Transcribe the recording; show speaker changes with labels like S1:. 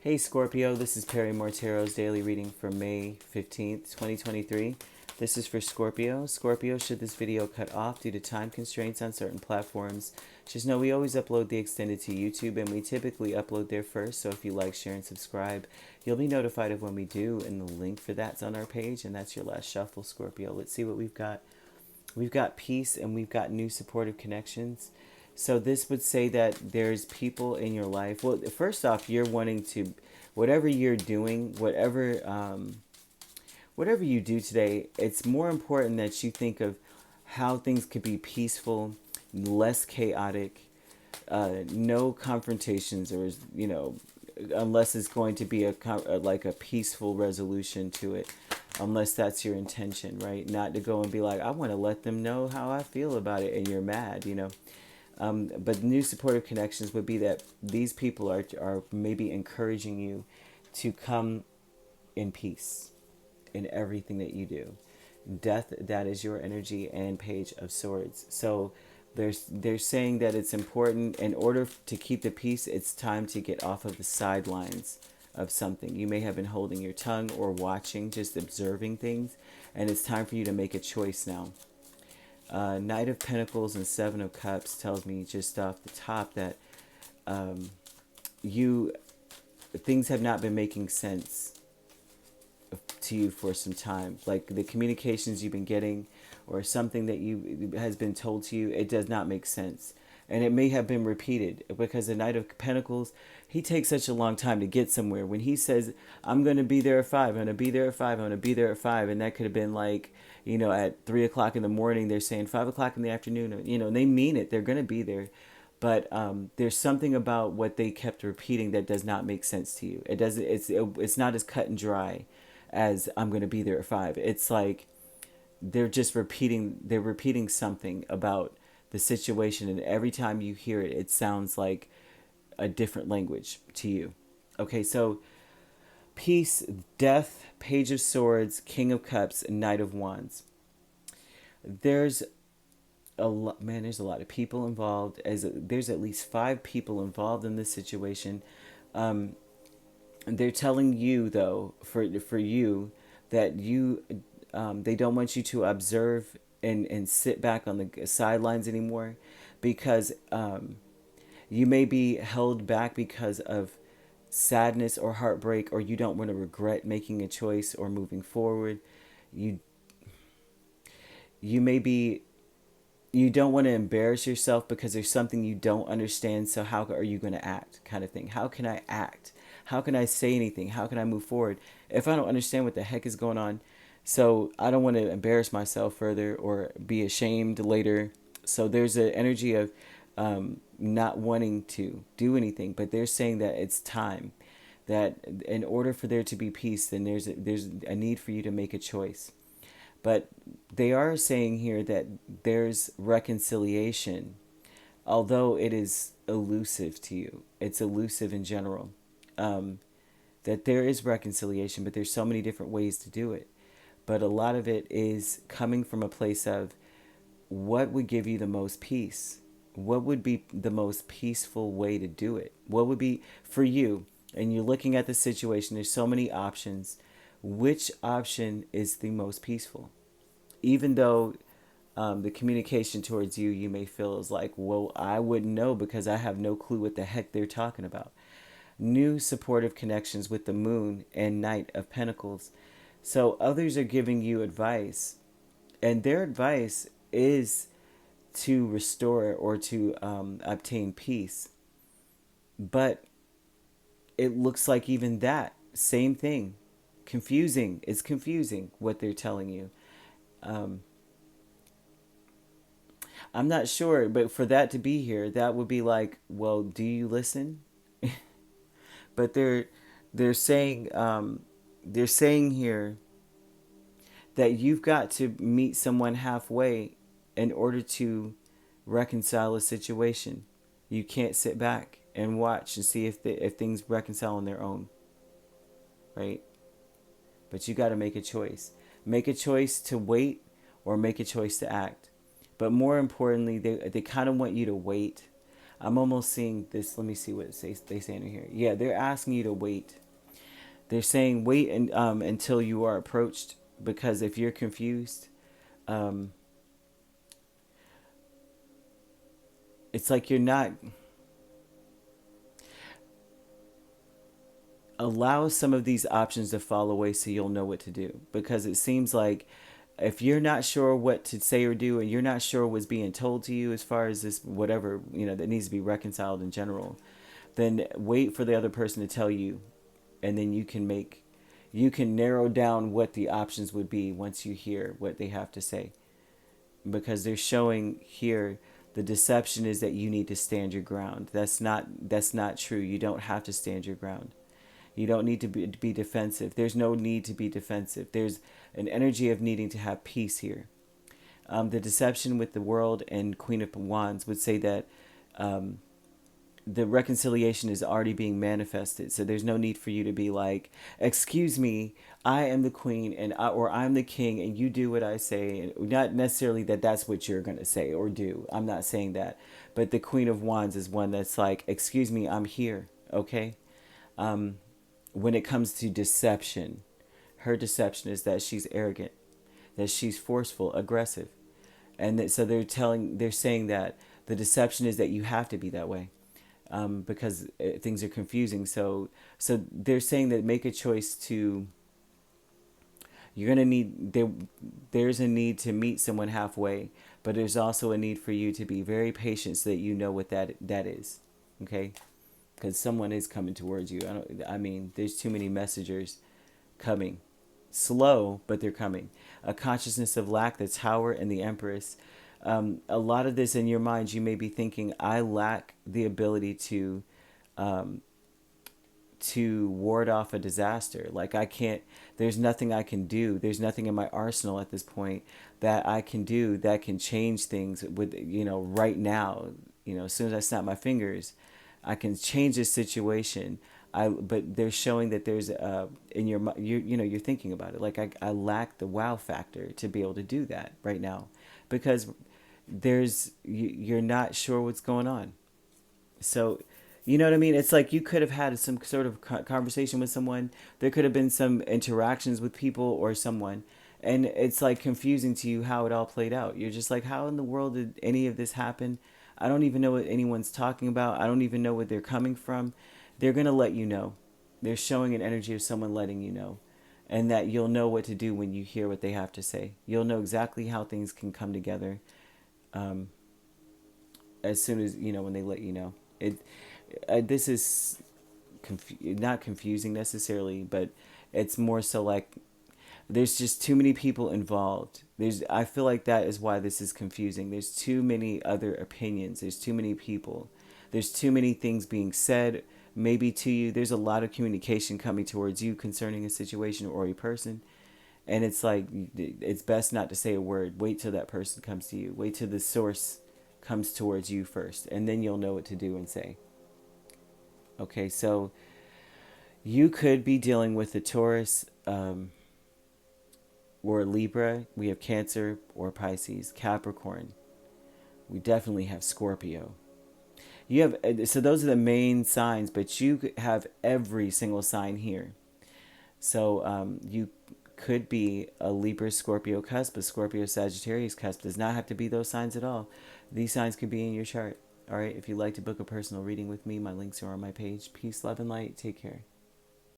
S1: Hey Scorpio, this is Perrymore Tarot's daily reading for May 15th, 2023. This is for Scorpio. Scorpio, should this video cut off due to time constraints on certain platforms, just know we always upload the extended to YouTube and we typically upload there first. So if you like, share, and subscribe, you'll be notified of when we do, and the link for that's on our page. And that's your last shuffle, Scorpio. Let's see what we've got. We've got peace and we've got new supportive connections. So this would say that there's people in your life. Well, first off, you're wanting to, whatever you're doing, whatever you do today, it's more important that you think of how things could be peaceful, less chaotic, no confrontations, or unless it's going to be like a peaceful resolution to it, unless that's your intention, right? Not to go and be like, I want to let them know how I feel about it, and you're mad. But new supportive connections would be that these people are maybe encouraging you to come in peace in everything that you do. Death, that is your energy, and Page of Swords. So they're saying that it's important, in order to keep the peace, it's time to get off of the sidelines of something. You may have been holding your tongue or watching, just observing things, and it's time for you to make a choice now. Knight of Pentacles and Seven of Cups tells me just off the top that things have not been making sense to you for some time. Like the communications you've been getting, or something that has been told to you, it does not make sense. And it may have been repeated, because the Knight of Pentacles, he takes such a long time to get somewhere. When he says, I'm going to be there at 5, I'm going to be there at 5, I'm going to be there at 5, and that could have been like, at 3 o'clock in the morning, they're saying 5 o'clock in the afternoon, they mean it, they're going to be there. But there's something about what they kept repeating that does not make sense to you. It's not as cut and dry as I'm going to be there at 5. It's like they're repeating something about the situation, and every time you hear it, it sounds like a different language to you. Okay, so peace, death, Page of Swords, King of Cups, and Knight of Wands. There's a lot of people involved. There's at least 5 people involved in this situation. They're telling you, though, for you, that they don't want you to observe and sit back on the sidelines anymore, because you may be held back because of sadness or heartbreak, or you don't want to regret making a choice or moving forward. You don't want to embarrass yourself because there's something you don't understand. So how are you going to act, kind of thing? How can I act? How can I say anything? How can I move forward if I don't understand what the heck is going on? So I don't want to embarrass myself further or be ashamed later. So there's an energy of not wanting to do anything, but they're saying that it's time, that in order for there to be peace, then there's a need for you to make a choice. But they are saying here that there's reconciliation, although it is elusive to you. It's elusive in general. That there is reconciliation, but there's so many different ways to do it. But a lot of it is coming from a place of, what would give you the most peace? What would be the most peaceful way to do it? What would be for you? And you're looking at the situation, there's so many options. Which option is the most peaceful? Even though the communication towards you may feel is like, well, I wouldn't know because I have no clue what the heck they're talking about. New supportive connections with the Moon and Knight of Pentacles. So others are giving you advice, and their advice is to restore or to obtain peace. But it looks like even that, same thing. Confusing. It's confusing what they're telling you. I'm not sure, but for that to be here, that would be like, well, do you listen? But they're saying here that you've got to meet someone halfway in order to reconcile a situation. You can't sit back and watch and see if things reconcile on their own, right? But you got to make a choice. Make a choice to wait, or make a choice to act. But more importantly, they kind of want you to wait. I'm almost seeing this. Let me see what they say in here. Yeah, they're asking you to wait. They're saying wait until you are approached, because if you're confused, um, it's like you're not. Allow some of these options to fall away so you'll know what to do, because it seems like if you're not sure what to say or do, and you're not sure what's being told to you as far as this whatever that needs to be reconciled in general, then wait for the other person to tell you, and then you can narrow down what the options would be once you hear what they have to say, because they're showing here the deception is that you need to stand your ground. That's not true. You don't have to stand your ground. You don't need to be defensive. There's no need to be defensive. There's an energy of needing to have peace here. The deception with the world and Queen of Wands would say that the reconciliation is already being manifested. So there's no need for you to be like, excuse me, I am the queen or I'm the king and you do what I say. And not necessarily that that's what you're going to say or do. I'm not saying that. But the Queen of Wands is one that's like, excuse me, I'm here. Okay. When it comes to deception, her deception is that she's arrogant, that she's forceful, aggressive. And that, so they're saying that the deception is that you have to be that way, because things are confusing. So they're saying that make a choice to. You're gonna need there's a need to meet someone halfway, but there's also a need for you to be very patient so that you know what that is, okay? Because someone is coming towards you. I mean, there's too many messengers coming, slow, but they're coming. A consciousness of lack, the Tower and the Empress. A lot of this in your mind, you may be thinking, I lack the ability to ward off a disaster. Like I can't, there's nothing I can do. There's nothing in my arsenal at this point that I can do that can change things with, right now, as soon as I snap my fingers, I can change this situation. But they're showing that there's in your you're thinking about it. Like I lack the wow factor to be able to do that right now, because you're not sure what's going on. So, you know what I mean? It's like you could have had some sort of conversation with someone. There could have been some interactions with people or someone. And it's like confusing to you how it all played out. You're just like, how in the world did any of this happen? I don't even know what anyone's talking about. I don't even know where they're coming from. They're going to let you know. They're showing an energy of someone letting you know. And that you'll know what to do when you hear what they have to say. You'll know exactly how things can come together, as soon as, when they let you know. This is not confusing necessarily, but it's more so like there's just too many people involved. I feel like that is why this is confusing. There's too many other opinions. There's too many people. There's too many things being said maybe to you. There's a lot of communication coming towards you concerning a situation or a person. And it's like, it's best not to say a word. Wait till that person comes to you. Wait till the source comes towards you first. And then you'll know what to do and say. Okay, so you could be dealing with a Taurus or a Libra. We have Cancer or Pisces, Capricorn. We definitely have Scorpio. You have, so those are the main signs, but you have every single sign here. So you could be a Libra Scorpio cusp, a Scorpio Sagittarius cusp. Does not have to be those signs at all. These signs could be in your chart. All right, if you'd like to book a personal reading with me, my links are on my page. Peace, love, and light. Take care.